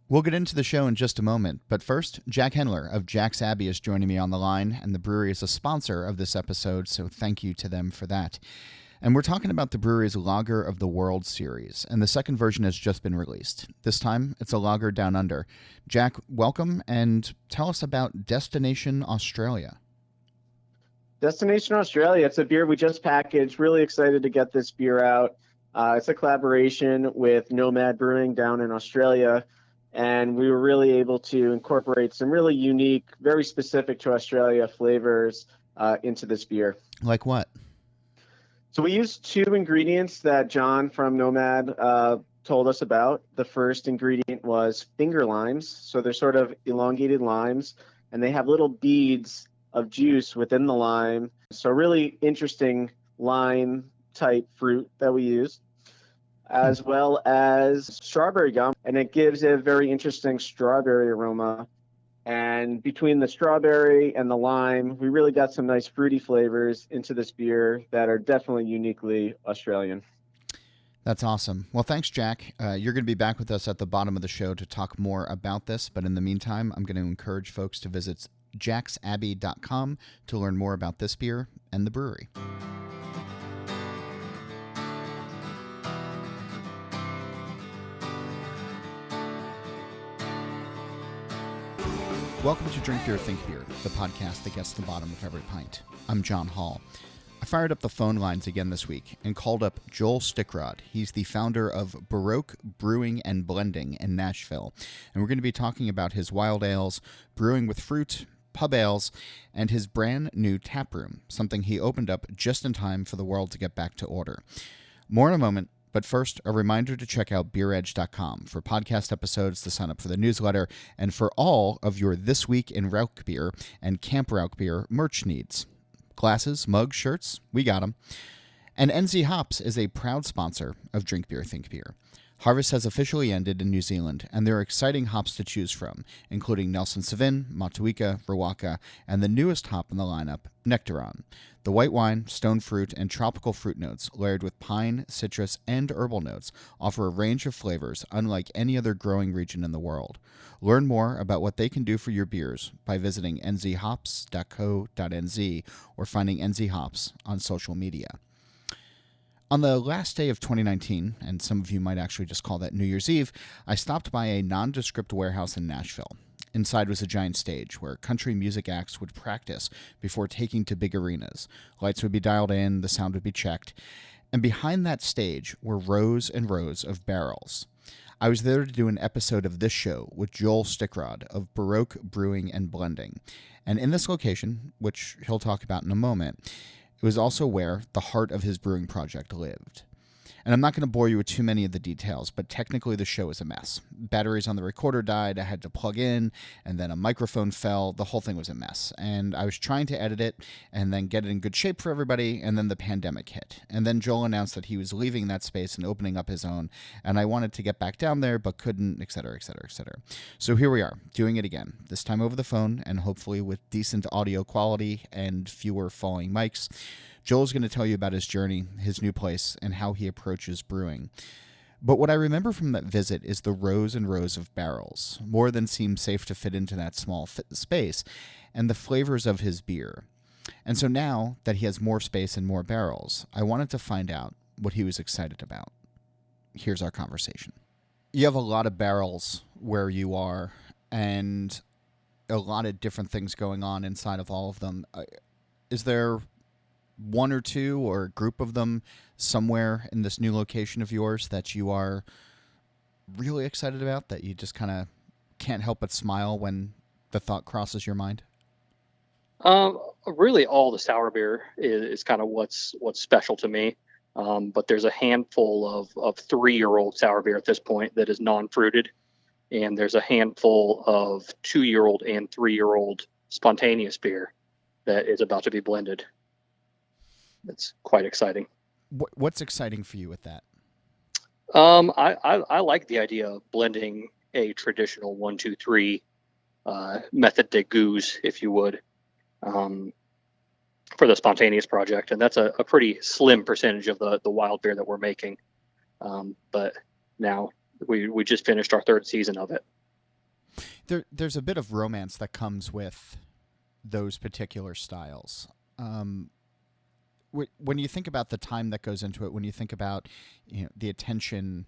We'll get into the show in just a moment, but first, Jack Henler of Jack's Abbey is joining me on the line, and the brewery is a sponsor of this episode, so thank you to them for that. And we're talking about the brewery's Lager of the World series, and the second version has just been released. This time, it's a lager down under. Jack, welcome, and tell us about Destination Australia. Destination Australia, it's a beer we just packaged. Really excited to get this beer out. It's a collaboration with NOMAD Brewing down in Australia, and we were really able to incorporate some really unique, very specific to Australia flavors into this beer. Like what? So we used two ingredients that John from Nomad told us about. The first ingredient was finger limes. So they're sort of elongated limes, and they have little beads of juice within the lime. So really interesting lime type fruit that we used, as well as strawberry gum. And it gives a very interesting strawberry aroma. And between the strawberry and the lime, we really got some nice fruity flavors into this beer that are definitely uniquely Australian. That's awesome. Well, thanks, Jack. You're going to be back with us at the bottom of the show to talk more about this. But in the meantime, I'm going to encourage folks to visit jacksabbey.com to learn more about this beer and the brewery. Welcome to Drink Beer, Think Beer, the podcast that gets to the bottom of every pint. I'm John Hall. I fired up the phone lines again this week and called up Joel Stickrod. He's the founder of Barrique Brewing and Blending in Nashville. And we're going to be talking about his wild ales, brewing with fruit, pub ales, and his brand new taproom, something he opened up just in time for the world to get back to order. More in a moment. But first, a reminder to check out beeredge.com for podcast episodes, to sign up for the newsletter, and for all of your This Week in Rauch Beer and Camp Rauch Beer merch needs. Glasses, mugs, shirts, we got them. And NZ Hops is a proud sponsor of Drink Beer, Think Beer. Harvest has officially ended in New Zealand, and there are exciting hops to choose from, including Nelson Sauvin, Motueka, Rawaka, and the newest hop in the lineup, Nectaron. The white wine, stone fruit, and tropical fruit notes, layered with pine, citrus, and herbal notes, offer a range of flavors unlike any other growing region in the world. Learn more about what they can do for your beers by visiting nzhops.co.nz or finding NZ Hops on social media. On the last day of 2019, and some of you might actually just call that New Year's Eve, I stopped by a nondescript warehouse in Nashville. Inside was a giant stage where country music acts would practice before taking to big arenas. Lights would be dialed in, the sound would be checked, and behind that stage were rows and rows of barrels. I was there to do an episode of this show with Joel Stickrod of Barrique Brewing and Blending. And in this location, which he'll talk about in a moment, it was also where the heart of his brewing project lived. And I'm not going to bore you with too many of the details, but technically the show is a mess. Batteries on the recorder died, I had to plug in, and then a microphone fell. The whole thing was a mess. And I was trying to edit it and then get it in good shape for everybody, and then the pandemic hit. And then Joel announced that he was leaving that space and opening up his own, and I wanted to get back down there, but couldn't, etc., etc., etc. So here we are, doing it again, this time over the phone, and hopefully with decent audio quality and fewer falling mics. Joel's going to tell you about his journey, his new place, and how he approaches brewing. But what I remember from that visit is the rows and rows of barrels, more than seemed safe to fit into that small space, and the flavors of his beer. And so now that he has more space and more barrels, I wanted to find out what he was excited about. Here's our conversation. You have a lot of barrels where you are, and a lot of different things going on inside of all of them. Is there one or two or a group of them somewhere in this new location of yours that you are really excited about, that you just kind of can't help but smile when the thought crosses your mind? Really all the sour beer is kind of what's special to me. But there's a handful of 3-year-old sour beer at this point that is non-fruited. And there's a handful of 2-year-old and 3-year-old spontaneous beer that is about to be blended. It's quite exciting. What's exciting for you with that? I like the idea of blending a traditional 1, 2, 3 method de goose, if you would, for the spontaneous project, and that's a pretty slim percentage of the wild beer that we're making. But now we just finished our 3rd season of it, There's a bit of romance that comes with those particular styles. When you think about the time that goes into it, when you think about the attention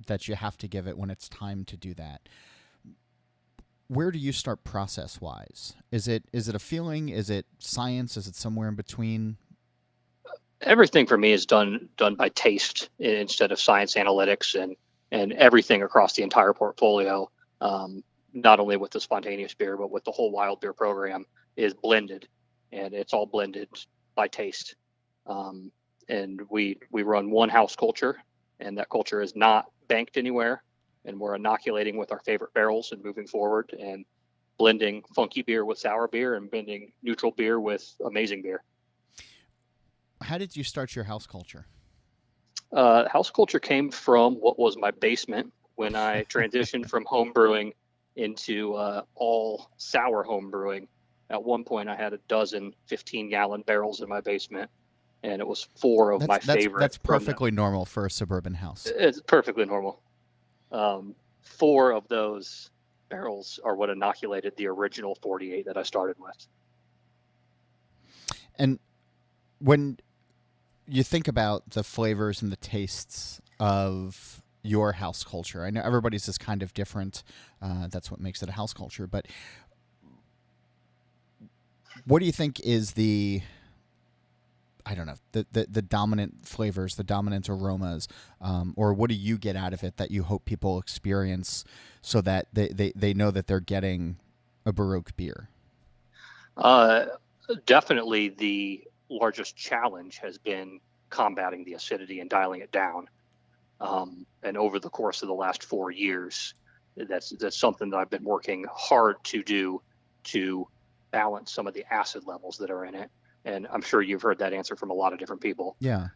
that you have to give it when it's time to do that, where do you start process-wise? Is it a feeling? Is it science? Is it somewhere in between? Everything for me is done by taste instead of science analytics, and everything across the entire portfolio, not only with the spontaneous beer, but with the whole wild beer program, is blended, and it's all blended by taste. And we run one house culture, and that culture is not banked anywhere, and we're inoculating with our favorite barrels and moving forward and blending funky beer with sour beer and blending neutral beer with amazing beer. How did you start your house culture? House culture came from what was my basement when I transitioned from home brewing into all sour home brewing. At one point, I had a dozen 15-gallon barrels in my basement, and it was four of my favorite. That's perfectly normal for a suburban house. It's perfectly normal. Four of those barrels are what inoculated the original 48 that I started with. And when you think about the flavors and the tastes of your house culture, I know everybody's is kind of different. That's what makes it a house culture. But what do you think is the dominant flavors, the dominant aromas, or what do you get out of it that you hope people experience so that they know that they're getting a Barrique beer? Definitely the largest challenge has been combating the acidity and dialing it down. And over the course of the last 4 years, that's something that I've been working hard to do, to balance some of the acid levels that are in it. And I'm sure you've heard that answer from a lot of different people. Yeah.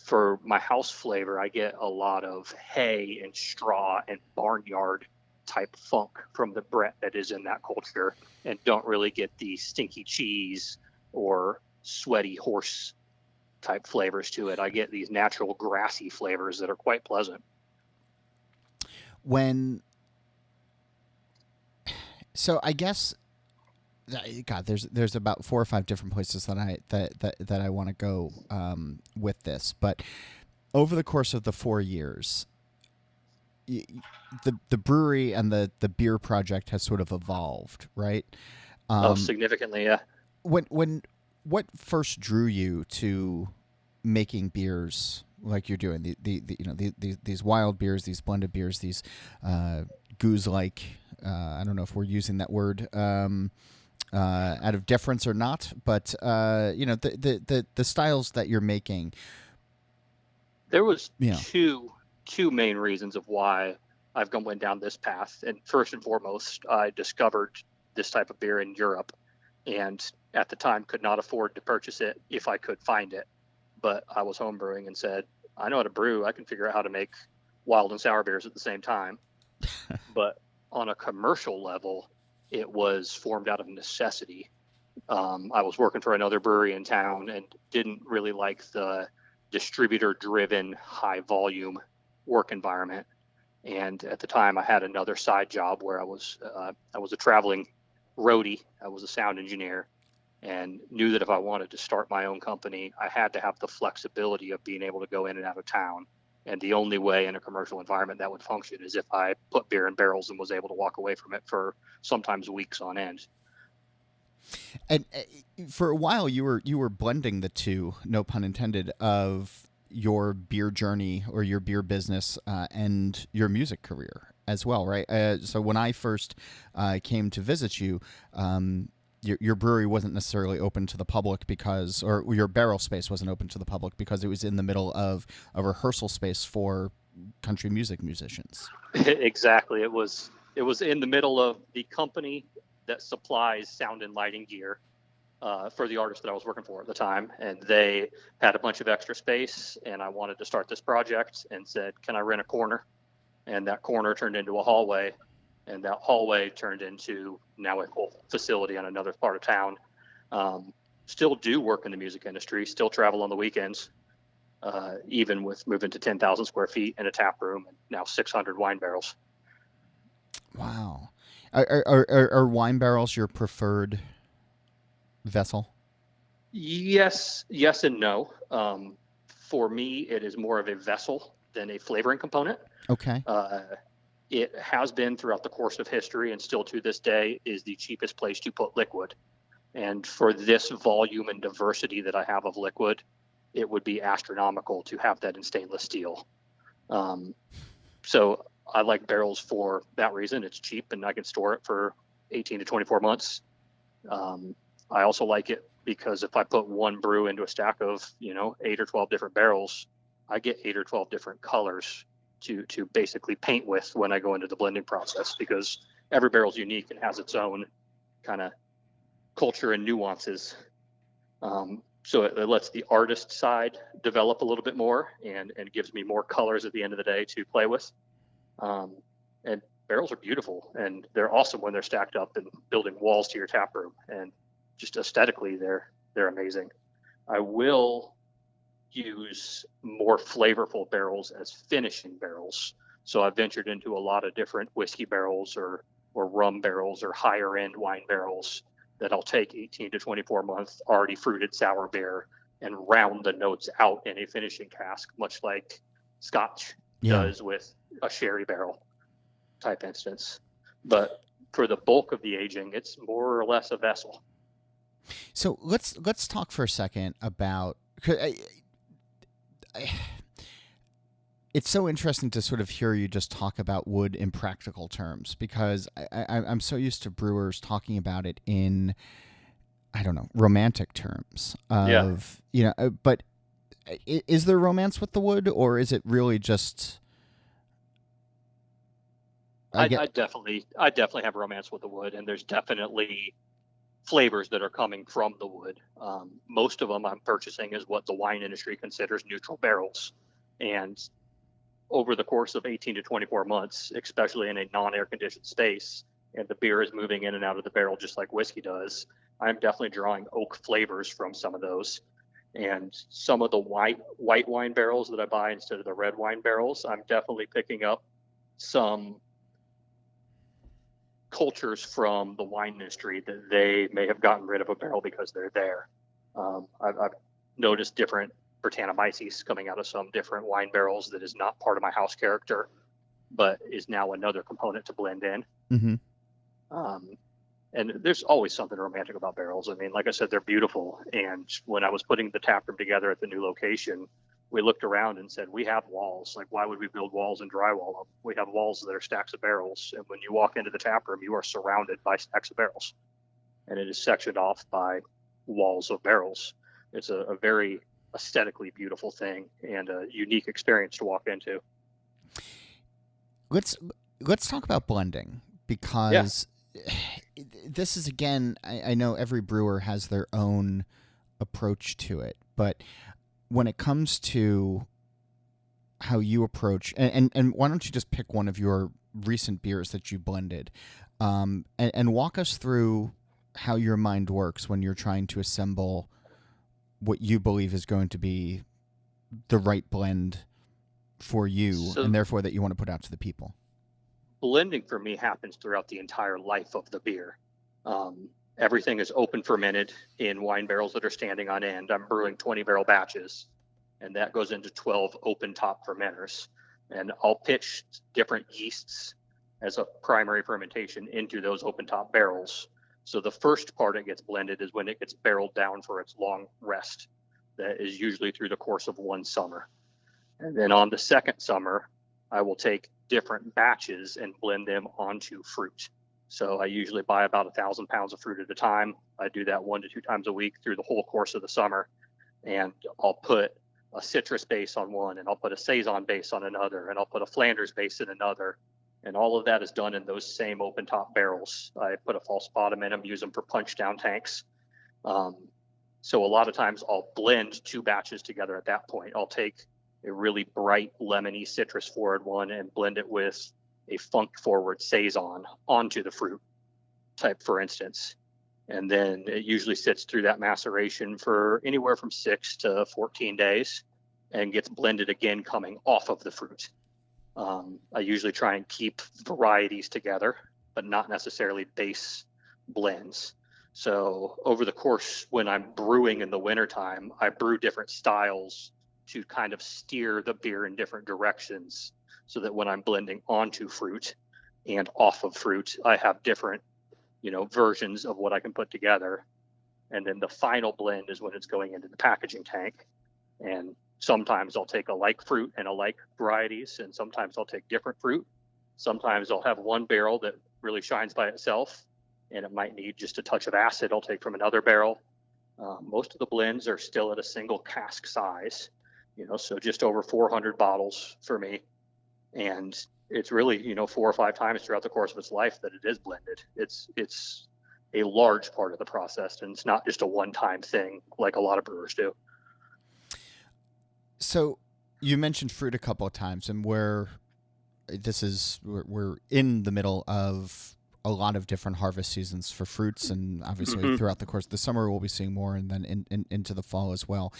For my house flavor, I get a lot of hay and straw and barnyard type funk from the Brett that is in that culture, and don't really get the stinky cheese or sweaty horse type flavors to it. I get these natural grassy flavors that are quite pleasant. So I guess, God, there's about 4 or 5 different places that I want to go with this. But over the course of the 4 years, the brewery and the beer project has sort of evolved, right? Significantly, yeah. What first drew you to making beers like you're doing, these wild beers, these blended beers, these goose-like, I don't know if we're using that word out of deference or not, but the styles that you're making. There was two main reasons of why I've went down this path. And first and foremost, I discovered this type of beer in Europe, and at the time could not afford to purchase it if I could find it. But I was home brewing and said, I know how to brew. I can figure out how to make wild and sour beers at the same time. But on a commercial level, it was formed out of necessity. I was working for another brewery in town and didn't really like the distributor-driven, high-volume work environment. And at the time, I had another side job where I was a traveling roadie. I was a sound engineer, and knew that if I wanted to start my own company, I had to have the flexibility of being able to go in and out of town. And the only way in a commercial environment that would function is if I put beer in barrels and was able to walk away from it for sometimes weeks on end. And for a while, you were blending the two, no pun intended, of your beer journey or your beer business and your music career as well, right? So when I first came to visit you, your brewery wasn't necessarily open to the public or your barrel space wasn't open to the public because it was in the middle of a rehearsal space for country music musicians. Exactly. It was in the middle of the company that supplies sound and lighting gear for the artist that I was working for at the time. And they had a bunch of extra space, and I wanted to start this project and said, can I rent a corner? And that corner turned into a hallway. And that hallway turned into now a whole facility on another part of town. Still do work in the music industry, still travel on the weekends, even with moving to 10,000 square feet and a tap room and now 600 wine barrels. Wow. Are wine barrels your preferred vessel? Yes, and no. For me, it is more of a vessel than a flavoring component. Okay. It has been throughout the course of history, and still to this day is the cheapest place to put liquid. And for this volume and diversity that I have of liquid, it would be astronomical to have that in stainless steel. So I like barrels for that reason. It's cheap and I can store it for 18 to 24 months. I also like it because if I put one brew into a stack of, 8 or 12 different barrels, I get 8 or 12 different colors to basically paint with when I go into the blending process, because every barrel is unique and has its own kind of culture and nuances. So it lets the artist side develop a little bit more and gives me more colors at the end of the day to play with. And barrels are beautiful, and they're awesome when they're stacked up and building walls to your tap room. And just aesthetically, they're amazing. I will use more flavorful barrels as finishing barrels. So I've ventured into a lot of different whiskey barrels or rum barrels or higher end wine barrels that I'll take 18 to 24 month already fruited sour beer and round the notes out in a finishing cask, much like Scotch does with a sherry barrel type instance. But for the bulk of the aging, it's more or less a vessel. So let's talk for a second about. It's so interesting to sort of hear you just talk about wood in practical terms, because I'm so used to brewers talking about it in, I don't know, romantic terms of, but is there romance with the wood, or is it really just? I definitely have romance with the wood, and there's definitely flavors that are coming from the wood. Most of them I'm purchasing is what the wine industry considers neutral barrels. And over the course of 18 to 24 months, especially in a non-air conditioned space, and the beer is moving in and out of the barrel just like whiskey does, I'm definitely drawing oak flavors from some of those. And some of the white wine barrels that I buy instead of the red wine barrels, I'm definitely picking up some cultures from the wine industry that they may have gotten rid of a barrel because they're there. I've noticed different Brettanomyces coming out of some different wine barrels that is not part of my house character, but is now another component to blend in. Mm-hmm. And there's always something romantic about barrels. I mean, like I said, they're beautiful. And when I was putting the tap room together at the new location, we looked around and said, we have walls. Like, why would we build walls and drywall them? We have walls that are stacks of barrels. And when you walk into the tap room, you are surrounded by stacks of barrels. And it is sectioned off by walls of barrels. It's a very aesthetically beautiful thing and a unique experience to walk into. Let's talk about blending, because this is, again, I know every brewer has their own approach to it, but when it comes to how you approach, and why don't you just pick one of your recent beers that you blended, and walk us through how your mind works when you're trying to assemble what you believe is going to be the right blend for you, and therefore that you want to put out to the people. Blending for me happens throughout the entire life of the beer. Everything is open fermented in wine barrels that are standing on end. I'm brewing 20 barrel batches, and that goes into 12 open top fermenters. And I'll pitch different yeasts as a primary fermentation into those open top barrels. So the first part it gets blended is when it gets barreled down for its long rest. That is usually through the course of one summer. And then on the second summer, I will take different batches and blend them onto fruit. So I usually buy about 1,000 pounds of fruit at a time. I do that 1 to 2 times a week through the whole course of the summer. And I'll put a citrus base on one, and I'll put a Saison base on another, and I'll put a Flanders base in another. And all of that is done in those same open top barrels. I put a false bottom in them, use them for punch down tanks. So a lot of times I'll blend 2 batches together at that point. I'll take a really bright lemony citrus forward one and blend it with a funk forward Saison onto the fruit type, for instance. And then it usually sits through that maceration for anywhere from 6 to 14 days and gets blended again coming off of the fruit. I usually try and keep varieties together but not necessarily base blends. So over the course, when I'm brewing in the wintertime, I brew different styles to kind of steer the beer in different directions, so that when I'm blending onto fruit and off of fruit, I have different, versions of what I can put together. And then the final blend is when it's going into the packaging tank. And sometimes I'll take a like fruit and a like varieties, and sometimes I'll take different fruit. Sometimes I'll have one barrel that really shines by itself, and it might need just a touch of acid I'll take from another barrel. Most of the blends are still at a single cask size, so just over 400 bottles for me. And it's really, 4 or 5 times throughout the course of its life that it is blended. It's a large part of the process, and it's not just a one-time thing like a lot of brewers do. So you mentioned fruit a couple of times, and we're in the middle of a lot of different harvest seasons for fruits, and obviously throughout the course of the summer we'll be seeing more, and then into the fall as well.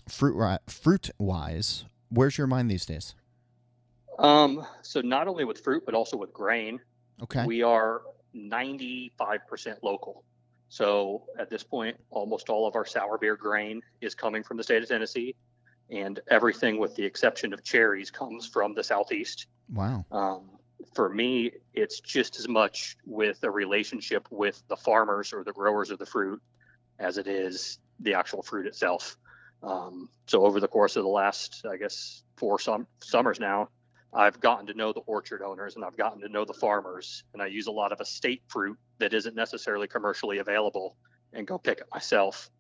Fruit wise, where's your mind these days? So not only with fruit, but also with grain. Okay. We are 95% local. So at this point, almost all of our sour beer grain is coming from the state of Tennessee, and everything with the exception of cherries comes from the Southeast. Wow. For me, it's just as much with a relationship with the farmers or the growers of the fruit as it is the actual fruit itself. So over the course of the last, 4 summers now, I've gotten to know the orchard owners, and I've gotten to know the farmers, and I use a lot of estate fruit that isn't necessarily commercially available and go pick it myself.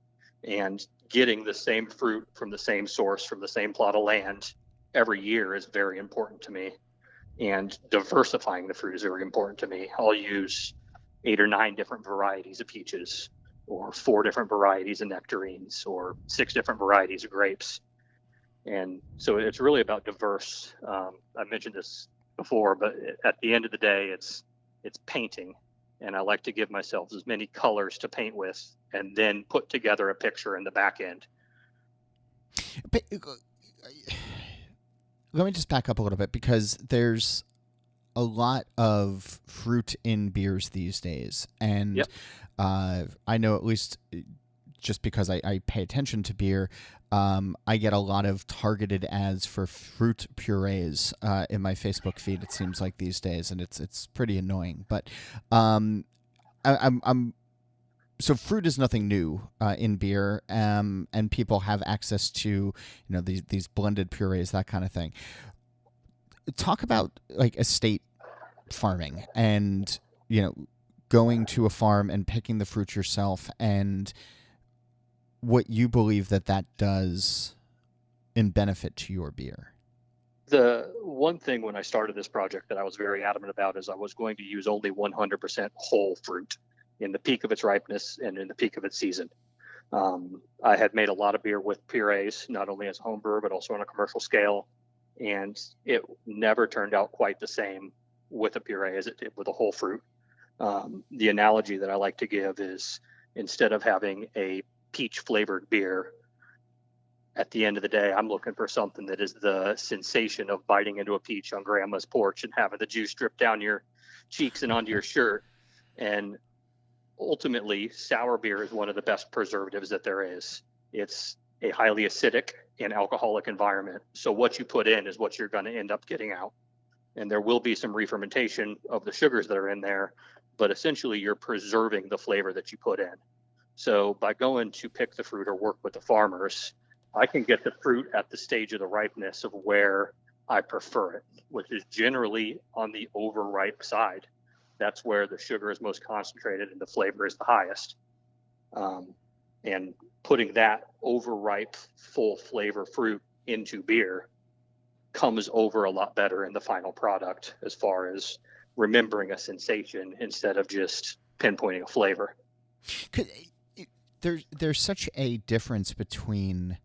And getting the same fruit from the same source, from the same plot of land every year is very important to me. And diversifying the fruit is very important to me. I'll use 8 or 9 different varieties of peaches, or 4 different varieties of nectarines, or 6 different varieties of grapes. And so it's really about diverse. I mentioned this before, but at the end of the day, it's painting. And I like to give myself as many colors to paint with, and then put together a picture in the back end. But let me just back up a little bit, because there's a lot of fruit in beers these days. And Yep. I know, at least just because I pay attention to beer, I get a lot of targeted ads for fruit purees in my Facebook feed, it seems like, these days, and it's pretty annoying. But so fruit is nothing new in beer, and people have access to these blended purees, that kind of thing. Talk about like estate farming, and going to a farm and picking the fruit yourself, and what you believe that does in benefit to your beer. The one thing when I started this project that I was very adamant about is I was going to use only 100% whole fruit in the peak of its ripeness and in the peak of its season. I had made a lot of beer with purees, not only as a home brewer, but also on a commercial scale. And it never turned out quite the same with a puree as it did with a whole fruit. The analogy that I like to give is, instead of having a peach flavored beer, at the end of the day, I'm looking for something that is the sensation of biting into a peach on grandma's porch and having the juice drip down your cheeks and onto your shirt. And ultimately, sour beer is one of the best preservatives that there is. It's a highly acidic and alcoholic environment. So what you put in is what you're going to end up getting out. And there will be some re-fermentation of the sugars that are in there, but essentially you're preserving the flavor that you put in. So by going to pick the fruit or work with the farmers, I can get the fruit at the stage of the ripeness of where I prefer it, which is generally on the overripe side. That's where the sugar is most concentrated and the flavor is the highest. And putting that overripe, full flavor fruit into beer comes over a lot better in the final product, as far as remembering a sensation instead of just pinpointing a flavor. There's such a difference between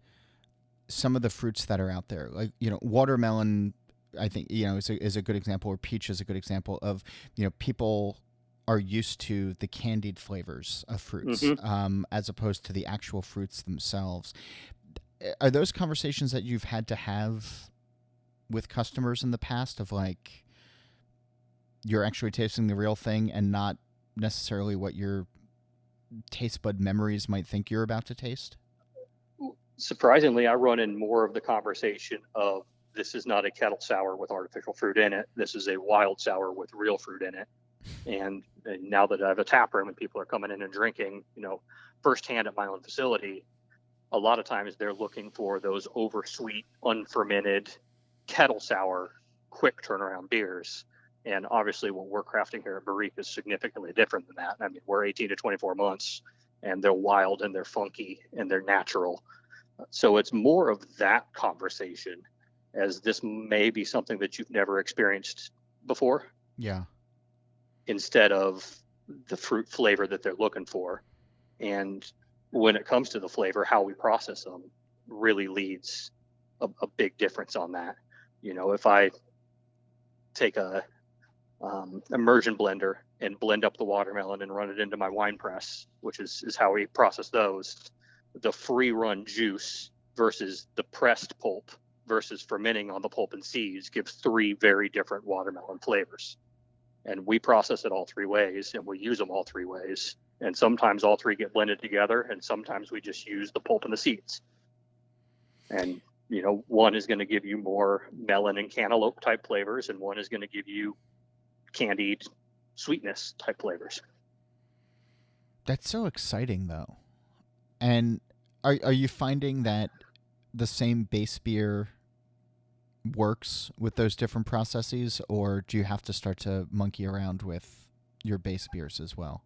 some of the fruits that are out there, like watermelon. I think is a good example, or peach is a good example of people are used to the candied flavors of fruits, as opposed to the actual fruits themselves. Are those conversations that you've had to have with customers in the past, of like, you're actually tasting the real thing and not necessarily what your taste bud memories might think you're about to taste? Surprisingly, I run in more of the conversation of, this is not a kettle sour with artificial fruit in it. This is a wild sour with real fruit in it. And now that I have a tap room and people are coming in and drinking, firsthand at my own facility, a lot of times they're looking for those oversweet, unfermented, kettle sour, quick turnaround beers. And obviously what we're crafting here at Barrique is significantly different than that. I mean, we're 18 to 24 months, and they're wild and they're funky and they're natural. So it's more of that conversation, as this may be something that you've never experienced before. Yeah. Instead of the fruit flavor that they're looking for. And when it comes to the flavor, how we process them really leads a big difference on that. If I take a immersion blender and blend up the watermelon and run it into my wine press, which is how we process those, the free run juice versus the pressed pulp versus fermenting on the pulp and seeds gives 3 very different watermelon flavors. And we process it all 3 ways, and we use them all 3 ways. And sometimes all 3 get blended together, and sometimes we just use the pulp and the seeds. And, one is going to give you more melon and cantaloupe type flavors, and one is going to give you candied sweetness type flavors. That's so exciting, though. And are you finding that the same base beer works with those different processes, or do you have to start to monkey around with your base beers as well?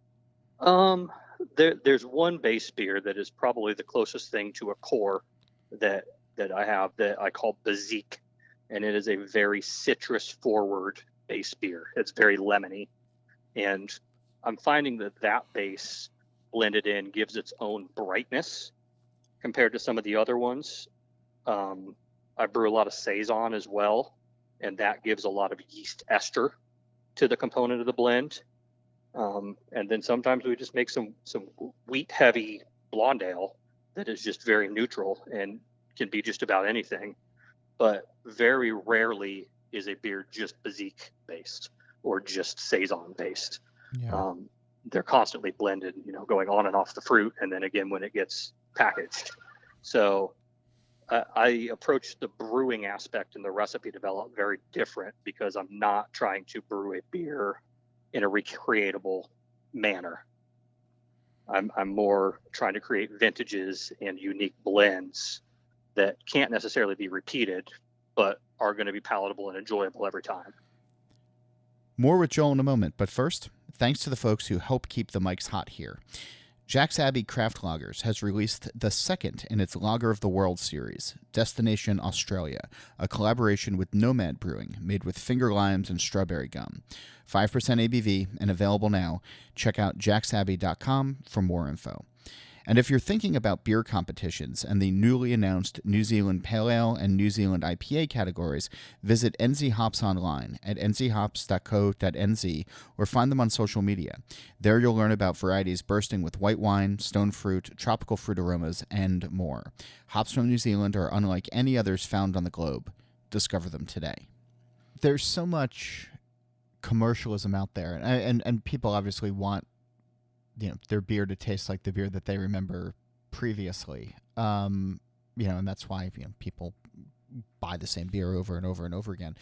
There's one base beer that is probably the closest thing to a core that I have, that I call Barrique, and it is a very citrus forward base beer. It's very lemony, and I'm finding that base blended in gives its own brightness compared to some of the other ones. I brew a lot of saison as well, and that gives a lot of yeast ester to the component of the blend. And then sometimes we just make some wheat heavy blonde ale that is just very neutral and can be just about anything. But very rarely is a beer just Barrique based or just saison based. Yeah. They're constantly blended, going on and off the fruit, and then again when it gets packaged. So I approach the brewing aspect and the recipe development very different, because I'm not trying to brew a beer in a recreatable manner. I'm more trying to create vintages and unique blends that can't necessarily be repeated, but are going to be palatable and enjoyable every time. More with Joel in a moment, but first, thanks to the folks who help keep the mics hot here. Jack's Abbey Craft Lagers has released the second in its Lager of the World series, Destination Australia, a collaboration with NOMAD Brewing, made with finger limes and strawberry gum. 5% ABV and available now. Check out jacksabbey.com for more info. And if you're thinking about beer competitions and the newly announced New Zealand Pale Ale and New Zealand IPA categories, visit NZ Hops online at nzhops.co.nz or find them on social media. There you'll learn about varieties bursting with white wine, stone fruit, tropical fruit aromas, and more. Hops from New Zealand are unlike any others found on the globe. Discover them today. There's so much commercialism out there, and people obviously want their beer to taste like the beer that they remember previously. And that's why people buy the same beer over and over and over again.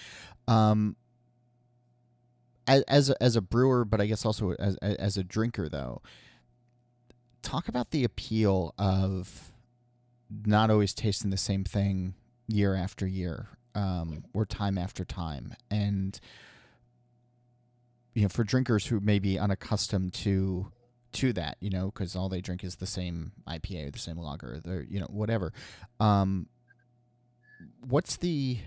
As a brewer, but I guess also as a drinker, though, talk about the appeal of not always tasting the same thing year after year, or time after time, and for drinkers who may be unaccustomed to that, because all they drink is the same IPA or the same lager, or whatever. What's the,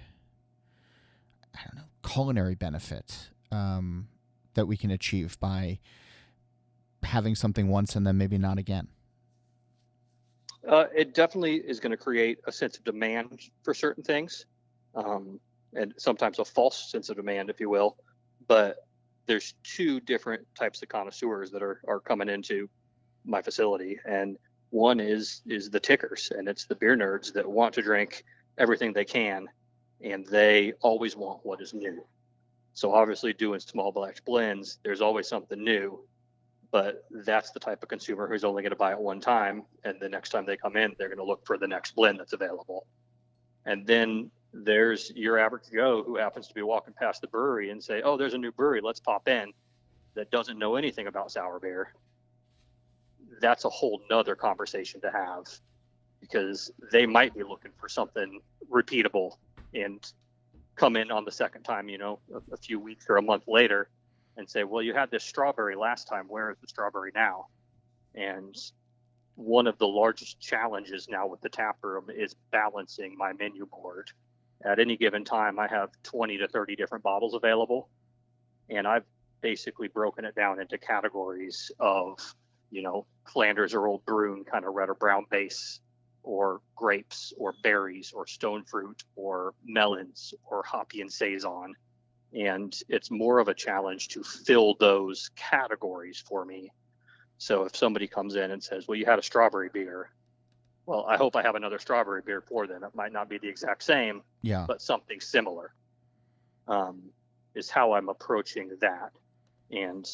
culinary benefit that we can achieve by having something once and then maybe not again? It definitely is going to create a sense of demand for certain things, and sometimes a false sense of demand, if you will. But there's 2 different types of connoisseurs that are coming into my facility. And one is the tickers, and it's the beer nerds that want to drink everything they can, and they always want what is new. So obviously doing small batch blends, there's always something new, but that's the type of consumer who's only going to buy it one time. And the next time they come in, they're going to look for the next blend that's available. And then there's your average Joe who happens to be walking past the brewery and say, oh, there's a new brewery, let's pop in, that doesn't know anything about sour beer. That's a whole nother conversation to have, because they might be looking for something repeatable and come in on the second time, a few weeks or a month later and say, well, you had this strawberry last time, where is the strawberry now? And one of the largest challenges now with the tap room is balancing my menu board. At any given time, I have 20 to 30 different bottles available, and I've basically broken it down into categories of, Flanders or Old Bruin, kind of red or brown base, or grapes, or berries, or stone fruit, or melons, or hoppy and saison. And it's more of a challenge to fill those categories for me. So if somebody comes in and says, well, you had a strawberry beer, well, I hope I have another strawberry beer for them. It might not be the exact same, but something similar, is how I'm approaching that. And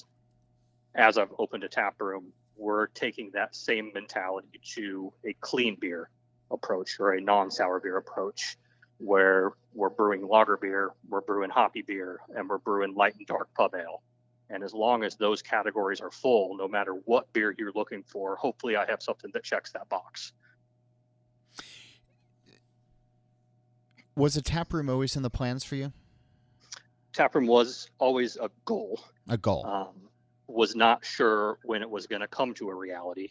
as I've opened a tap room, we're taking that same mentality to a clean beer approach, or a non-sour beer approach, where we're brewing lager beer, we're brewing hoppy beer, and we're brewing light and dark pub ale. And as long as those categories are full, no matter what beer you're looking for, hopefully I have something that checks that box. Was a tap room always in the plans for you? Taproom was always a goal. A goal. Was not sure when it was going to come to a reality.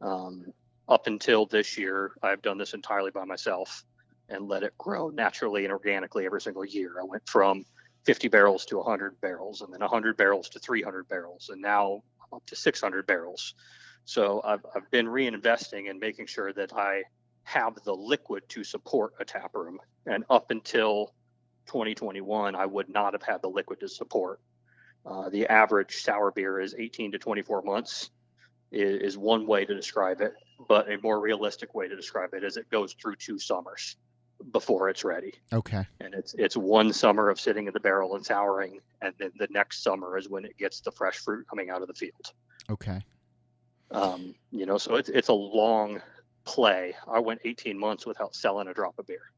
Up until this year, I've done this entirely by myself and let it grow naturally and organically every single year. I went from 50 barrels to 100 barrels, and then 100 barrels to 300 barrels, and now I'm up to 600 barrels. So I've been reinvesting and making sure that I have the liquid to support a tap room. And up until 2021, I would not have had the liquid to support. The average sour beer is 18 to 24 months is one way to describe it, but a more realistic way to describe it is it goes through 2 summers before it's ready. Okay. And it's one summer of sitting in the barrel and souring, and then the next summer is when it gets the fresh fruit coming out of the field. Okay. So it's a long play. I went 18 months without selling a drop of beer.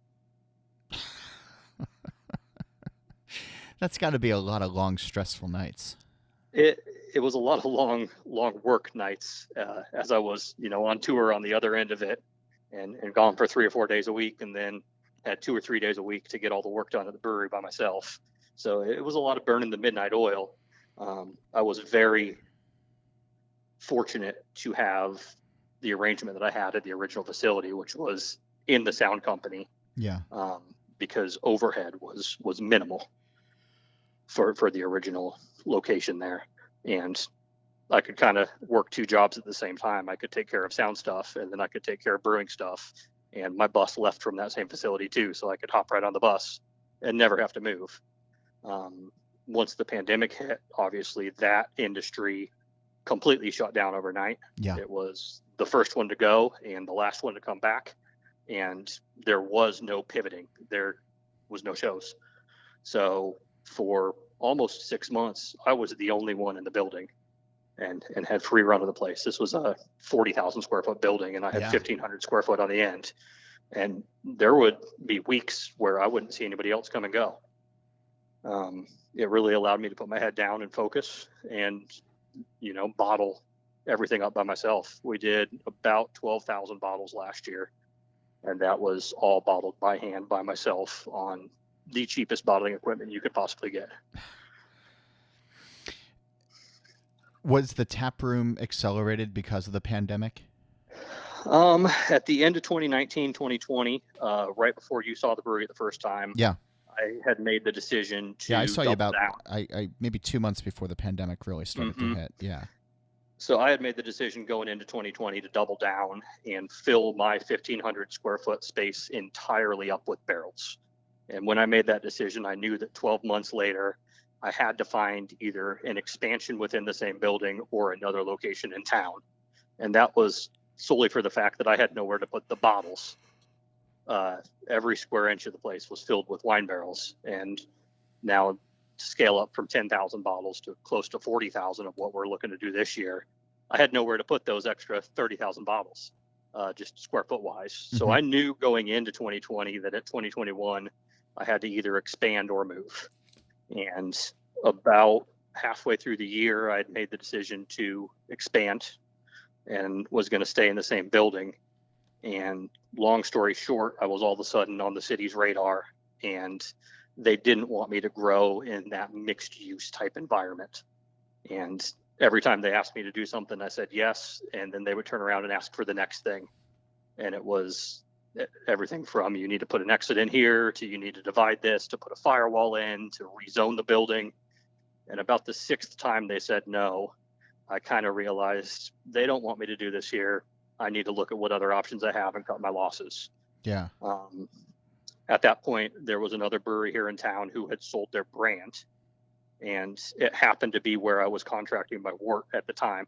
That's got to be a lot of long, stressful nights. It was a lot of long work nights, as I was, on tour on the other end of it, and gone for 3 or 4 days a week, and then had 2 or 3 days a week to get all the work done at the brewery by myself. So it was a lot of burning the midnight oil. I was very fortunate to have the arrangement that I had at the original facility, which was in the sound company. Yeah. Because overhead was minimal for the original location there. And I could kind of work 2 jobs at the same time. I could take care of sound stuff, and then I could take care of brewing stuff. And my bus left from that same facility too, so I could hop right on the bus and never have to move. Once the pandemic hit, obviously that industry completely shut down overnight. Yeah. It was the first one to go and the last one to come back, and there was no pivoting. There was no shows. So for almost 6 months, I was the only one in the building and had free run of the place. This was a 40,000 square foot building, and I had 1,500 square foot on the end. And there would be weeks where I wouldn't see anybody else come and go. It really allowed me to put my head down and focus and, bottle everything up by myself. We did about 12,000 bottles last year, and that was all bottled by hand by myself on the cheapest bottling equipment you could possibly get. Was the tap room accelerated because of the pandemic? At the end of 2019, 2020, right before you saw the brewery the first time, I had made the decision to I saw you about down. I maybe 2 months before the pandemic really started to hit. Yeah. So I had made the decision going into 2020 to double down and fill my 1,500 square foot space entirely up with barrels. And when I made that decision, I knew that 12 months later, I had to find either an expansion within the same building or another location in town. And that was solely for the fact that I had nowhere to put the bottles. Every square inch of the place was filled with wine barrels. And now scale up from 10,000 bottles to close to 40,000 of what we're looking to do this year. I had nowhere to put those extra 30,000 bottles, just square foot wise. Mm-hmm. So I knew going into 2020 that at 2021, I had to either expand or move. And about halfway through the year, I'd made the decision to expand and was going to stay in the same building. And long story short, I was all of a sudden on the city's radar, and they didn't want me to grow in that mixed use type environment. And every time they asked me to do something, I said yes. And then they would turn around and ask for the next thing. And it was everything from you need to put an exit in here to you need to divide this to put a firewall in to rezone the building. And about the sixth time they said no, I kind of realized they don't want me to do this here. I need to look at what other options I have and cut my losses. Yeah. At that point, there was another brewery here in town who had sold their brand, and it happened to be where I was contracting my work at the time.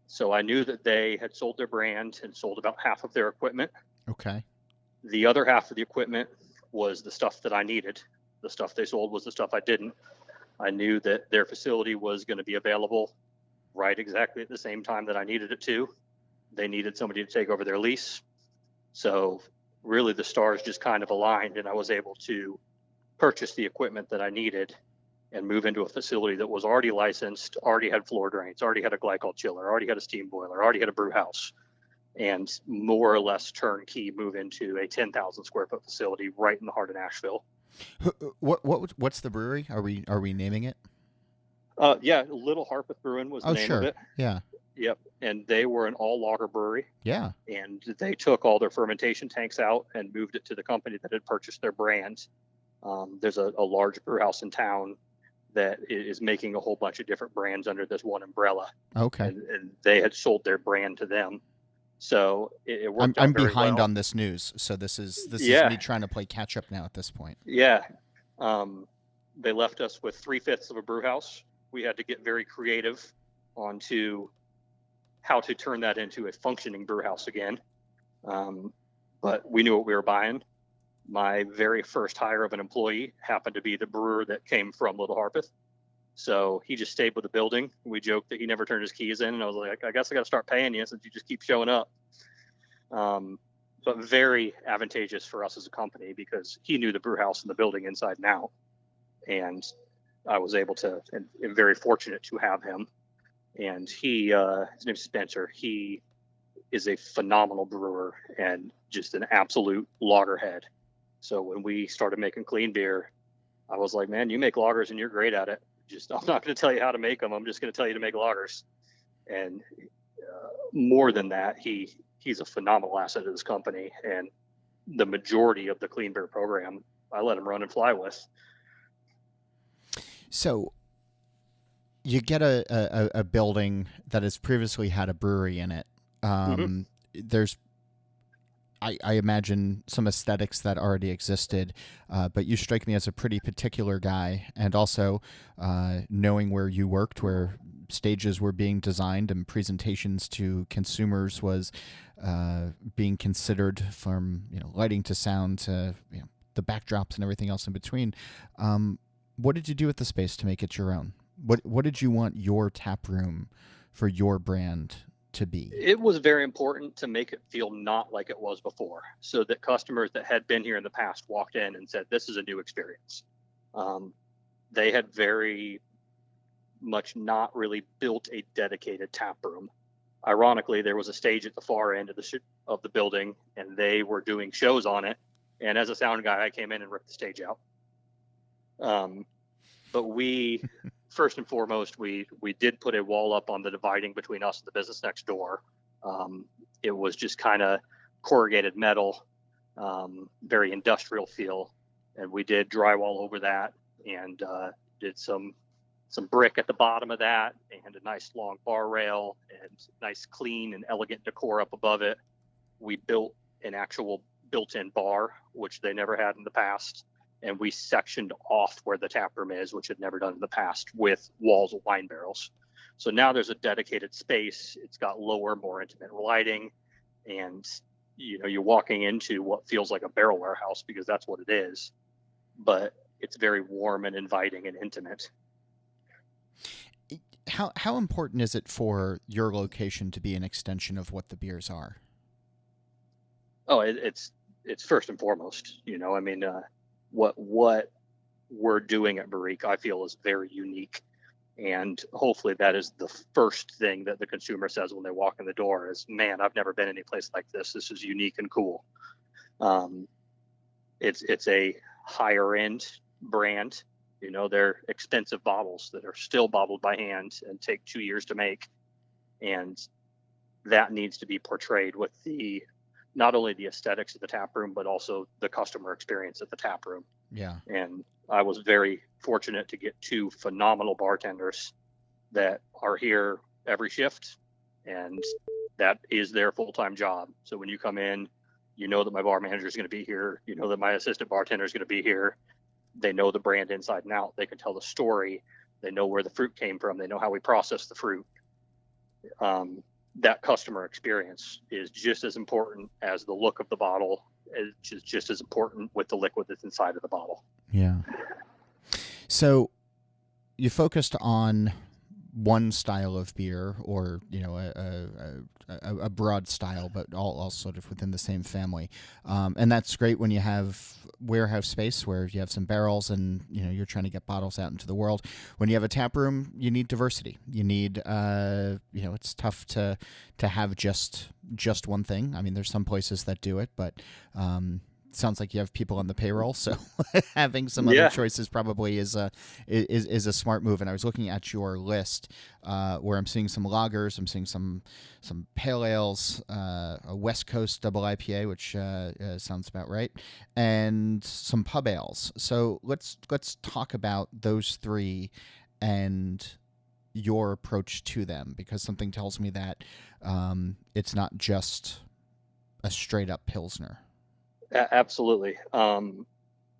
So I knew that they had sold their brand and sold about half of their equipment. Okay. The other half of the equipment was the stuff that I needed. The stuff they sold was the stuff I didn't. I knew that their facility was going to be available right exactly at the same time that I needed it to. They needed somebody to take over their lease. So really the stars just kind of aligned, and I was able to purchase the equipment that I needed and move into a facility that was already licensed, already had floor drains, already had a glycol chiller, already had a steam boiler, already had a brew house, and more or less turnkey move into a 10,000 square foot facility right in the heart of Nashville. What's the brewery? Are we naming it? Yeah, Little Harpeth Brewing was the name of it. Yeah. Yep. And they were an all lager brewery. Yeah. And they took all their fermentation tanks out and moved it to the company that had purchased their brand. There's a large brew house in town that is making a whole bunch of different brands under this one umbrella. Okay. And they had sold their brand to them. So it worked out I'm very behind well. on this news. So this is me trying to play catch up now at this point. Yeah. They left us with 3/5 of a brew house. We had to get very creative onto how to turn that into a functioning brew house again. But we knew what we were buying. My very first hire of an employee happened to be the brewer that came from Little Harpeth. So he just stayed with the building. We joked that he never turned his keys in, and I was like, I guess I got to start paying you since you just keep showing up. But very advantageous for us as a company because he knew the brew house and the building inside and out. And I was able to, and very fortunate to have him. And he, his name's Spencer. He is a phenomenal brewer and just an absolute loggerhead. So when we started making clean beer, I was like, man, you make lagers and you're great at it. I'm not going to tell you how to make them. I'm just going to tell you to make lagers. And more than that, he's a phenomenal asset to this company. And the majority of the clean beer program, I let him run and fly with. So you get a building that has previously had a brewery in it. There's, I imagine, some aesthetics that already existed, but you strike me as a pretty particular guy. And also knowing where you worked, where stages were being designed and presentations to consumers was being considered, from lighting to sound to the backdrops and everything else in between. What did you do with the space to make it your own? What did you want your tap room for your brand to be? It was very important to make it feel not like it was before, so that customers that had been here in the past walked in and said, this is a new experience. They had very much not really built a dedicated tap room. Ironically, there was a stage at the far end of the building, and they were doing shows on it. And as a sound guy, I came in and ripped the stage out. But we, first and foremost, we did put a wall up on the dividing between us and the business next door. It was just kind of corrugated metal, very industrial feel. And we did drywall over that and did some brick at the bottom of that and a nice long bar rail and nice clean and elegant decor up above it. We built an actual built-in bar, which they never had in the past. And we sectioned off where the tap room is, which had never done in the past, with walls of wine barrels. So now there's a dedicated space. It's got lower, more intimate lighting. And, you're walking into what feels like a barrel warehouse because that's what it is. But it's very warm and inviting and intimate. How important is it for your location to be an extension of what the beers are? Oh, it's first and foremost. I mean, what we're doing at Barrique, I feel, is very unique, and hopefully that is the first thing that the consumer says when they walk in the door is, "Man, I've never been any place like this. This is unique and cool." It's a higher end brand. They're expensive bottles that are still bottled by hand and take 2 years to make, and that needs to be portrayed with not only the aesthetics of the tap room, but also the customer experience at the tap room. Yeah. And I was very fortunate to get 2 phenomenal bartenders that are here every shift, and that is their full-time job. So when you come in, that my bar manager is going to be here. That my assistant bartender is going to be here. They know the brand inside and out. They can tell the story. They know where the fruit came from. They know how we process the fruit. That customer experience is just as important as the look of the bottle. It's just as important with the liquid that's inside of the bottle. Yeah. So you focused on one style of beer, or a broad style, but all sort of within the same family, and that's great when you have warehouse space where you have some barrels and you're trying to get bottles out into the world. When you have a tap room, you need diversity. You need it's tough to have just one thing. I mean, there's some places that do it, but sounds like you have people on the payroll, so having some other choices probably is a smart move. And I was looking at your list where I'm seeing some lagers, I'm seeing some pale ales, a West Coast double IPA, which sounds about right, and some pub ales. So let's talk about those 3 and your approach to them, because something tells me that it's not just a straight up Pilsner. Absolutely.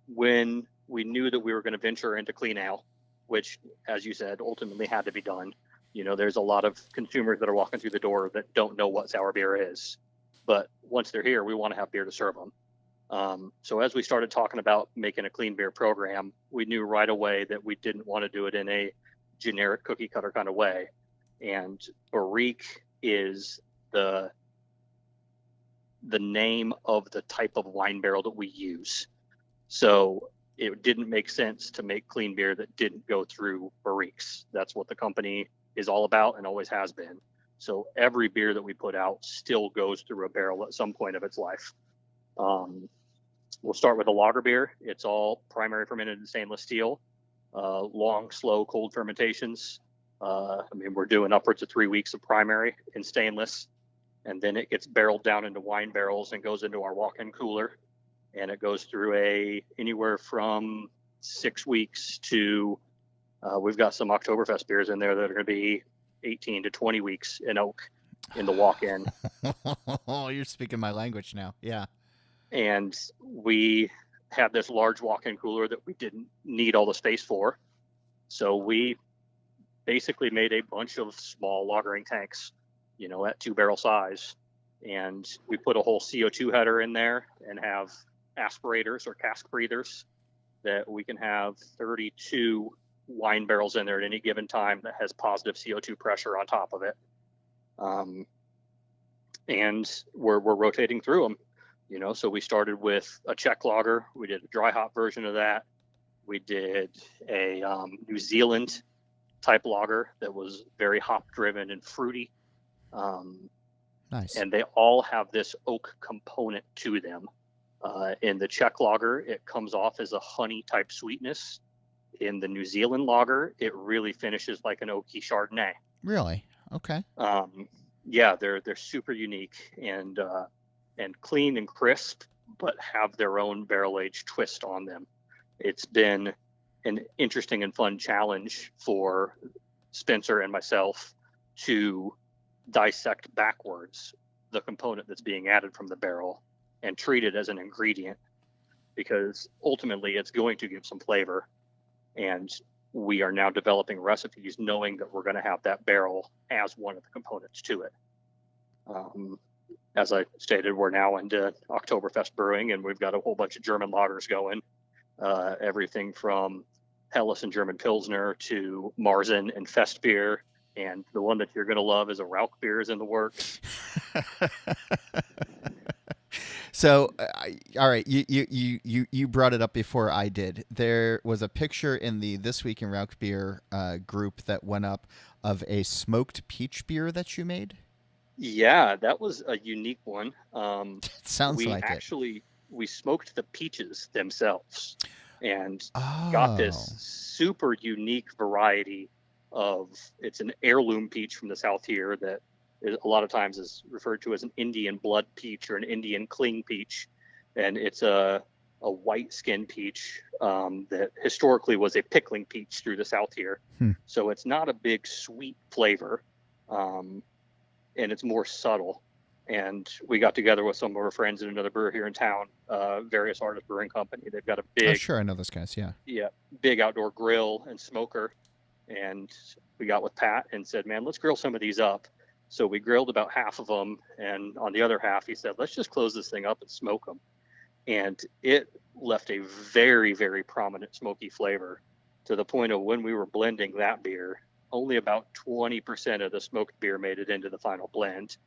When we knew that we were going to venture into clean ale, which, as you said, ultimately had to be done, there's a lot of consumers that are walking through the door that don't know what sour beer is. But once they're here, we want to have beer to serve them. So as we started talking about making a clean beer program, we knew right away that we didn't want to do it in a generic cookie cutter kind of way. And Barrique is the name of the type of wine barrel that we use. So it didn't make sense to make clean beer that didn't go through Barriques. That's what the company is all about and always has been. So every beer that we put out still goes through a barrel at some point of its life. We'll start with a lager beer. It's all primary fermented in stainless steel, long, slow, cold fermentations. We're doing upwards of 3 weeks of primary in stainless. And then it gets barreled down into wine barrels and goes into our walk-in cooler. And it goes through anywhere from 6 weeks to, we've got some Oktoberfest beers in there that are going to be 18 to 20 weeks in oak in the walk-in. Oh, you're speaking my language now. Yeah. And we have this large walk-in cooler that we didn't need all the space for. So we basically made a bunch of small lagering tanks, at 2-barrel size. And we put a whole CO2 header in there and have aspirators or cask breathers that we can have 32 wine barrels in there at any given time that has positive CO2 pressure on top of it. And we're rotating through them, so we started with a Czech lager. We did a dry hop version of that. We did a New Zealand type lager that was very hop driven and fruity. Nice. And they all have this oak component to them. In the Czech lager, it comes off as a honey type sweetness. In the New Zealand lager, it really finishes like an oaky Chardonnay. Really? Okay. Yeah, they're super unique and clean and crisp, but have their own barrel aged twist on them. It's been an interesting and fun challenge for Spencer and myself to dissect backwards the component that's being added from the barrel and treat it as an ingredient, because ultimately it's going to give some flavor. And we are now developing recipes knowing that we're going to have that barrel as one of the components to it. As I stated, we're now into Oktoberfest brewing, and we've got a whole bunch of German lagers going. everything from Helles and German Pilsner to Marzen and Fest beer. And the one that you're going to love is a Rauch beer is in the works. So, all right, you brought it up before I did. There was a picture in the This Week in Rauch Beer group that went up of a smoked peach beer that you made. Yeah, that was a unique one. It sounds like we smoked the peaches themselves and got this Oh. super unique variety of, it's an heirloom peach from the South here that a lot of times is referred to as an Indian blood peach or an Indian cling peach. And it's a white skin peach that historically was a pickling peach through the South here. So it's not a big sweet flavor. And it's more subtle. And we got together with some of our friends in another brewer here in town, Various Artists Brewing Company. They've got a big, Oh, sure, I know those guys. Yeah, big outdoor grill and smoker. And we got with Pat and said, man, let's grill some of these up. So we grilled about half of them. And on the other half, he said, let's just close this thing up and smoke them. And it left a very, very prominent smoky flavor to the point of when we were blending that beer, only about 20% of the smoked beer made it into the final blend.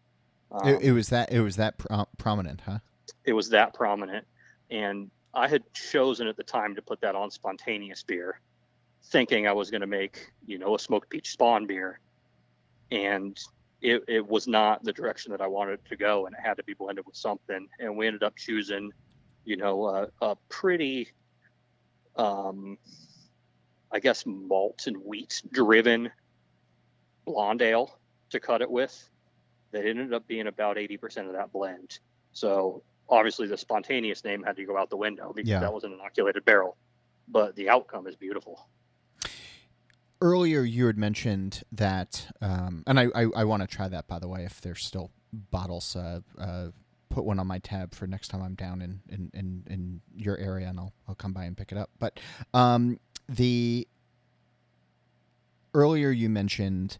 It was that prominent, huh? It was that prominent. And I had chosen at the time to put that on spontaneous beer, thinking I was going to make, a smoked peach spawn beer. And it was not the direction that I wanted it to go, and it had to be blended with something. And we ended up choosing, a pretty, I guess, malt and wheat driven blonde ale to cut it with. That ended up being about 80% of that blend. So obviously the spontaneous name had to go out the window because that was an inoculated barrel, but the outcome is beautiful. Earlier you had mentioned that, and I want to try that, by the way, if there's still bottles, put one on my tab for next time I'm down in your area, and I'll come by and pick it up. But the earlier you mentioned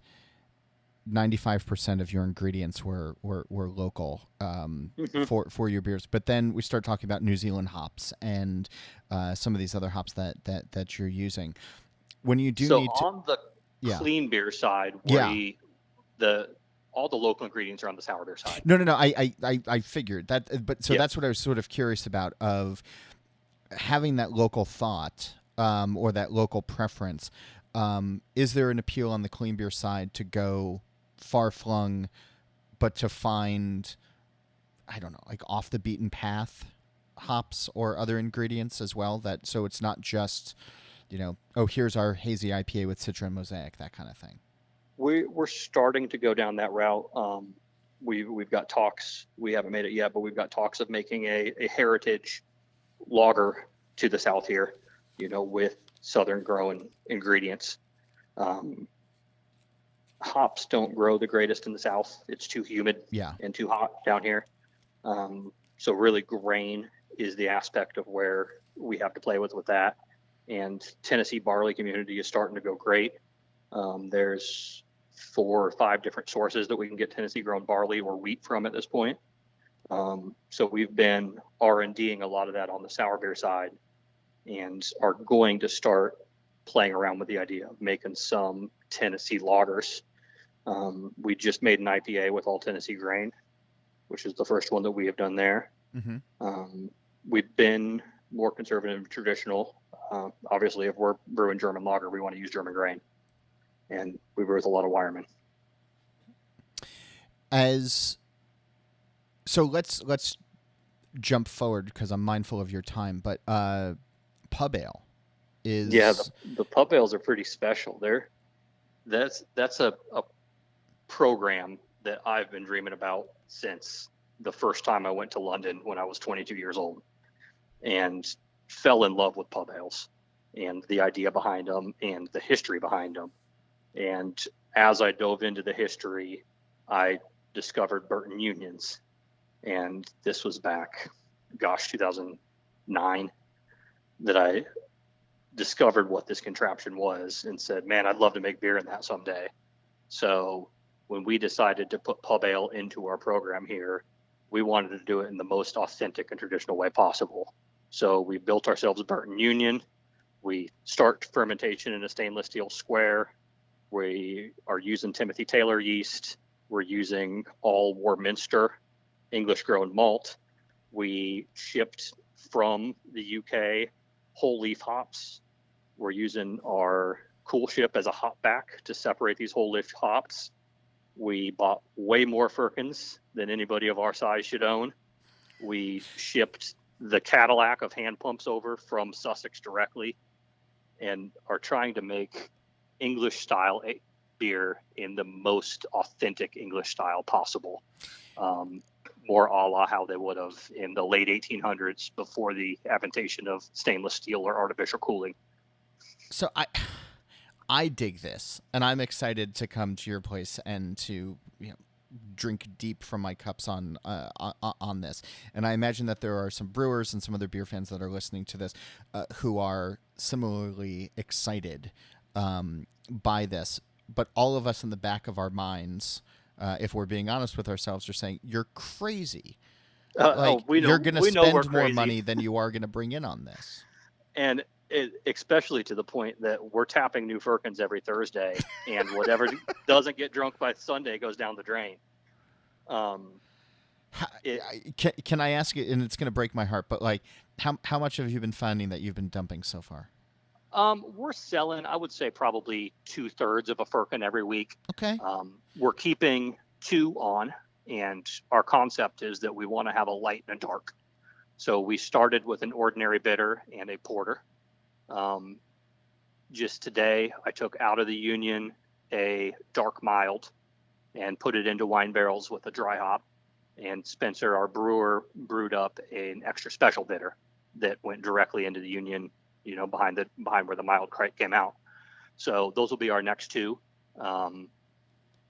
95% of your ingredients were local for your beers, but then we start talking about New Zealand hops and some of these other hops that you're using. When you do need to, on the clean beer side, all the local ingredients are on the sour beer side. No. I figured that, but so that's what I was sort of curious about, of having that local thought or that local preference. Is there an appeal on the clean beer side to go far flung, but to find, I don't know, like off the beaten path hops or other ingredients as well? That so it's not just, here's our hazy IPA with Citra and Mosaic, that kind of thing. We're starting to go down that route. We've got talks. We haven't made it yet, but we've got talks of making a heritage lager to the South here, with Southern grown ingredients. Hops don't grow the greatest in the South. It's too humid and too hot down here. So really grain is the aspect of where we have to play with that. And Tennessee barley community is starting to go great. There's 4 or 5 different sources that we can get Tennessee grown barley or wheat from at this point. So we've been R&Ding a lot of that on the sour beer side, and are going to start playing around with the idea of making some Tennessee lagers. We just made an IPA with all Tennessee grain, which is the first one that we have done there. We've been more conservative and traditional. Obviously, if we're brewing German lager, we want to use German grain, and we brew with a lot of Wireman. So let's jump forward because I'm mindful of your time. But pub ale is the pub ales are pretty special. That's a program that I've been dreaming about since the first time I went to London when I was 22 years old, and fell in love with pub ales and the idea behind them and the history behind them. And as I dove into the history, I discovered Burton Unions, and this was back, 2009, that I discovered what this contraption was and said, man, I'd love to make beer in that someday. So when we decided to put pub ale into our program here, we wanted to do it in the most authentic and traditional way possible. So we built ourselves a Burton Union. We start fermentation in a stainless steel square. We are using Timothy Taylor yeast. We're using all Warminster English grown malt. We shipped from the UK whole leaf hops. We're using our cool ship as a hop back to separate these whole leaf hops. We bought way more firkins than anybody of our size should own. We shipped the Cadillac of hand pumps over from Sussex directly, and are trying to make English style beer in the most authentic English style possible. More a la how they would have in the late 1800s before the invention of stainless steel or artificial cooling. So I dig this, and I'm excited to come to your place and to drink deep from my cups on this. And I imagine that there are some brewers and some other beer fans that are listening to this who are similarly excited by this. But all of us in the back of our minds, if we're being honest with ourselves, are saying, you're crazy. You're going to spend more money than you are going to bring in on this. And especially to the point that we're tapping new firkins every Thursday, and whatever doesn't get drunk by Sunday goes down the drain. Can I ask you, and it's going to break my heart, but like, how much have you been finding that you've been dumping so far? We're selling, I would say, probably 2/3 of a firkin every week. Okay. We're keeping 2 on, and our concept is that we want to have a light and a dark. So we started with an ordinary bitter and a porter. Just today, I took out of the Union a dark mild and put it into wine barrels with a dry hop. And Spencer, our brewer, brewed up an extra special bitter that went directly into the Union, behind where the mild crate came out. So those will be our next 2.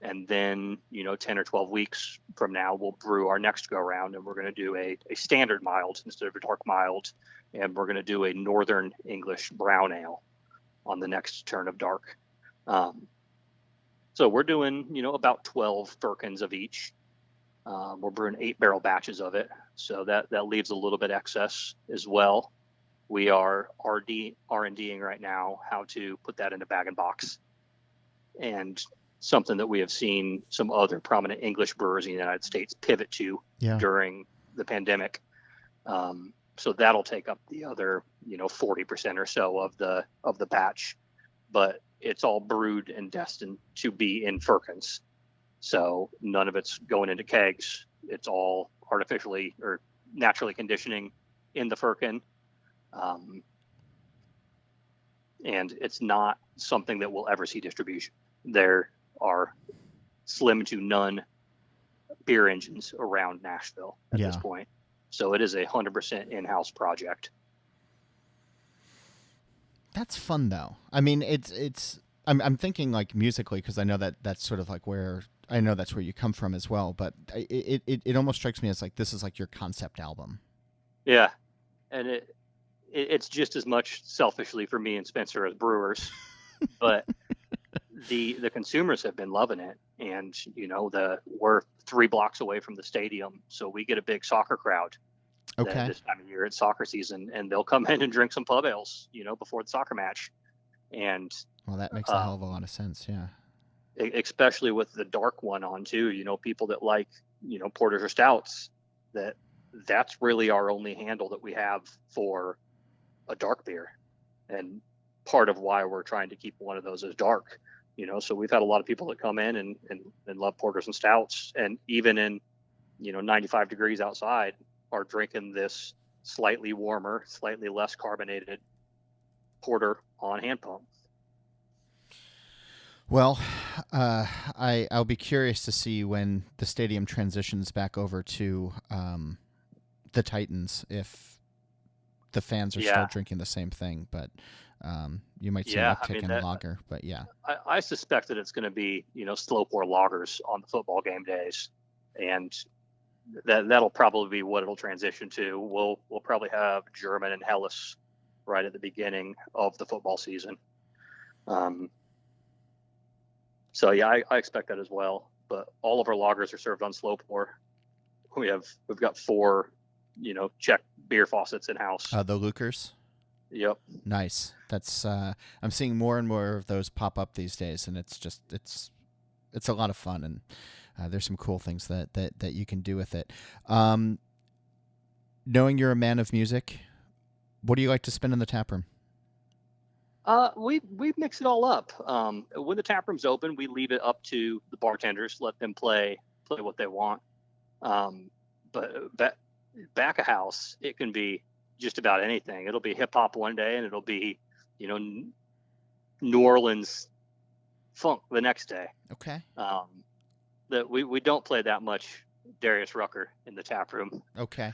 And then, 10 or 12 weeks from now, we'll brew our next go round, and we're going to do a standard mild instead of a dark mild. And we're going to do a Northern English brown ale on the next turn of dark. So we're doing, about 12 firkins of each. We're brewing 8-barrel batches of it. So that leaves a little bit excess as well. We are R&Ding right now how to put that in a bag and box. And something that we have seen some other prominent English brewers in the United States pivot to during the pandemic. So that'll take up the other, 40% or so of the batch, but it's all brewed and destined to be in firkins. So none of it's going into kegs. It's all artificially or naturally conditioning in the firkin. And it's not something that we'll ever see distribution. There are slim to none beer engines around Nashville at this point. So it is 100% in-house project. That's fun though. I mean, I'm thinking like musically, because I know that's sort of like where you come from as well. But it almost strikes me as like this is like your concept album. Yeah, and it's just as much selfishly for me and Spencer as brewers, but the consumers have been loving it, and we're 3 blocks away from the stadium, so we get a big soccer crowd. Okay. This time of year, it's soccer season, and they'll come in and drink some pub ales, before the soccer match. And well, that makes a hell of a lot of sense, yeah. Especially with the dark one on too. People that like porters or stouts. That's really our only handle that we have for a dark beer, and part of why we're trying to keep one of those as dark. So we've had a lot of people that come in and love porters and stouts, and even in 95 degrees outside are drinking this slightly warmer, slightly less carbonated porter on hand pump. Well, I'll be curious to see when the stadium transitions back over to the Titans, if the fans are still drinking the same thing. But you might see an uptick in lager. But I suspect that it's going to be slow pour lagers on the football game days, and that'll probably be what it'll transition to. We'll probably have German and Helles right at the beginning of the football season. So I expect that as well. But all of our lagers are served on slow pour. We've got 4 check beer faucets in house. The Lukers. Yep. Nice. That's I'm seeing more and more of those pop up these days, and it's a lot of fun, and there's some cool things that you can do with it. Knowing you're a man of music, what do you like to spin in the tap room? We mix it all up. When the tap room's open, we leave it up to the bartenders, let them play what they want. But back of house, it can be just about anything. It'll be hip hop one day, and it'll be, New Orleans funk the next day. Okay. That we don't play that much Darius Rucker in the tap room. Okay.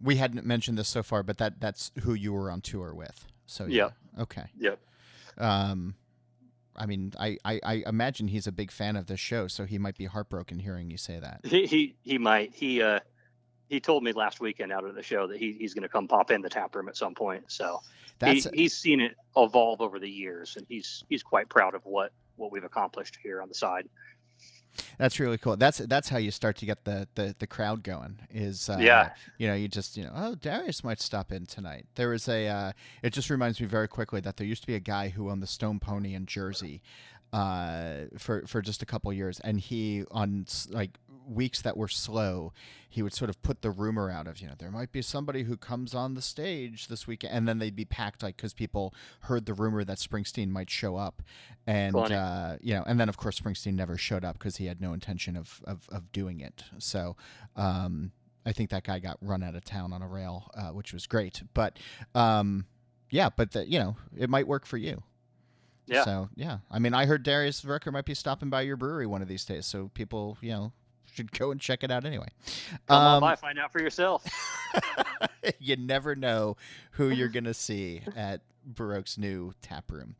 We hadn't mentioned this so far, but that's who you were on tour with. So yeah. Okay. Yep. I mean, I imagine he's a big fan of this show, so he might be heartbroken hearing you say that. He might. He told me last weekend out of the show that he's going to come pop in the tap room at some point. So he's seen it evolve over the years, and he's quite proud of what we've accomplished here on the side. That's really cool. That's how you start to get the crowd going. Is you just oh, Darius might stop in tonight. There was it just reminds me very quickly that there used to be a guy who owned the Stone Pony in Jersey for just a couple years, and he, on like weeks that were slow, he would sort of put the rumor out of there might be somebody who comes on the stage this weekend, and then they'd be packed, like, because people heard the rumor that Springsteen might show up, and and then of course Springsteen never showed up because he had no intention of doing it. So I think that guy got run out of town on a rail, which was great, but it might work for you. Yeah. So I mean, I heard Darius Rucker might be stopping by your brewery one of these days, so people should go and check it out anyway. Come on by, find out for yourself. You never know who you're gonna see at Baroque's new tap room.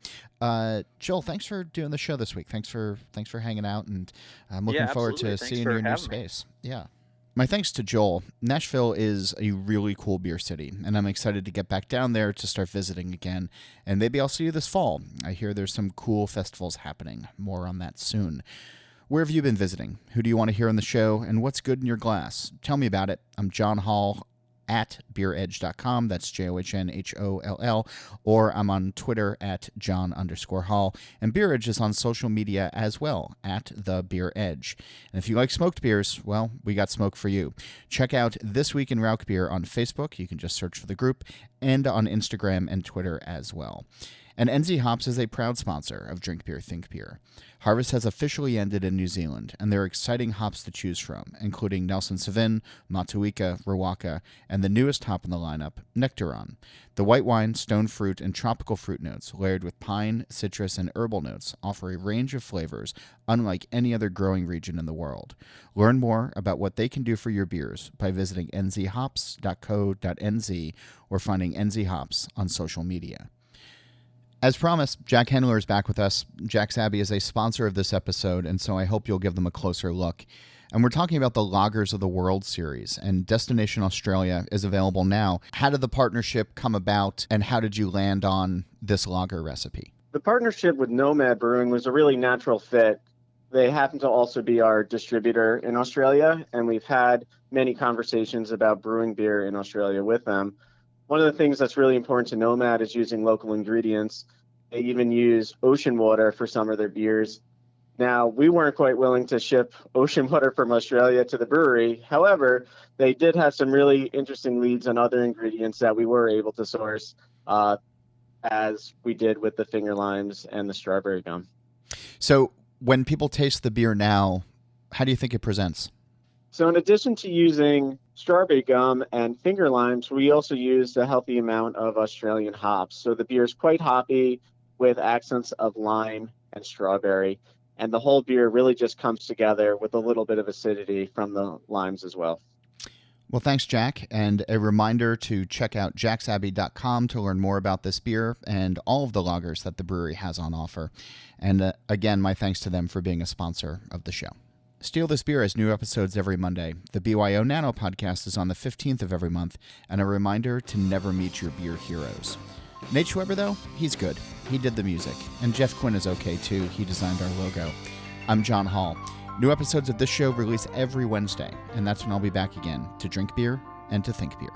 Joel, thanks for doing the show this week. Thanks for hanging out, and I'm looking forward to seeing your new space. Yeah. My thanks to Joel. Nashville is a really cool beer city, and I'm excited to get back down there to start visiting again, and maybe I'll see you this fall. I hear there's some cool festivals happening. More on that soon. Where have you been visiting? Who do you want to hear on the show? And what's good in your glass? Tell me about it. I'm John Hall at beeredge.com. That's JOHNHOLL. Or I'm on Twitter at John_Hall. And Beer Edge is on social media as well, at The Beer Edge. And if you like smoked beers, well, we got smoke for you. Check out This Week in Rauch Beer on Facebook. You can just search for the group. And on Instagram and Twitter as well. And NZ Hops is a proud sponsor of Drink Beer, Think Beer. Harvest has officially ended in New Zealand, and there are exciting hops to choose from, including Nelson Sauvin, Motueka, Rawaka, and the newest hop in the lineup, Nectaron. The white wine, stone fruit, and tropical fruit notes, layered with pine, citrus, and herbal notes, offer a range of flavors unlike any other growing region in the world. Learn more about what they can do for your beers by visiting nzhops.co.nz or finding NZ Hops on social media. As promised, Jack Hendler is back with us. Jack's Abbey is a sponsor of this episode, and so I hope you'll give them a closer look. And we're talking about the Lagers of the World series, and Destination Australia is available now. How did the partnership come about, and how did you land on this lager recipe? The partnership with NOMAD Brewing was a really natural fit. They happen to also be our distributor in Australia, and we've had many conversations about brewing beer in Australia with them. One of the things that's really important to Nomad is using local ingredients. They even use ocean water for some of their beers. Now, we weren't quite willing to ship ocean water from Australia to the brewery. However, they did have some really interesting leads on other ingredients that we were able to source, as we did with the finger limes and the strawberry gum. So when people taste the beer now, how do you think it presents? So in addition to using strawberry gum and finger limes, we also used a healthy amount of Australian hops. So the beer is quite hoppy with accents of lime and strawberry. And the whole beer really just comes together with a little bit of acidity from the limes as well. Well, thanks, Jack. And a reminder to check out jacksabbey.com to learn more about this beer and all of the lagers that the brewery has on offer. And again, my thanks to them for being a sponsor of the show. Steal This Beer has new episodes every Monday. The BYO Nano podcast is on the 15th of every month, and a reminder to never meet your beer heroes. Nate Schweber, though, he's good. He did the music. And Jeff Quinn is okay, too. He designed our logo. I'm John Hall. New episodes of this show release every Wednesday, and that's when I'll be back again to drink beer and to think beer.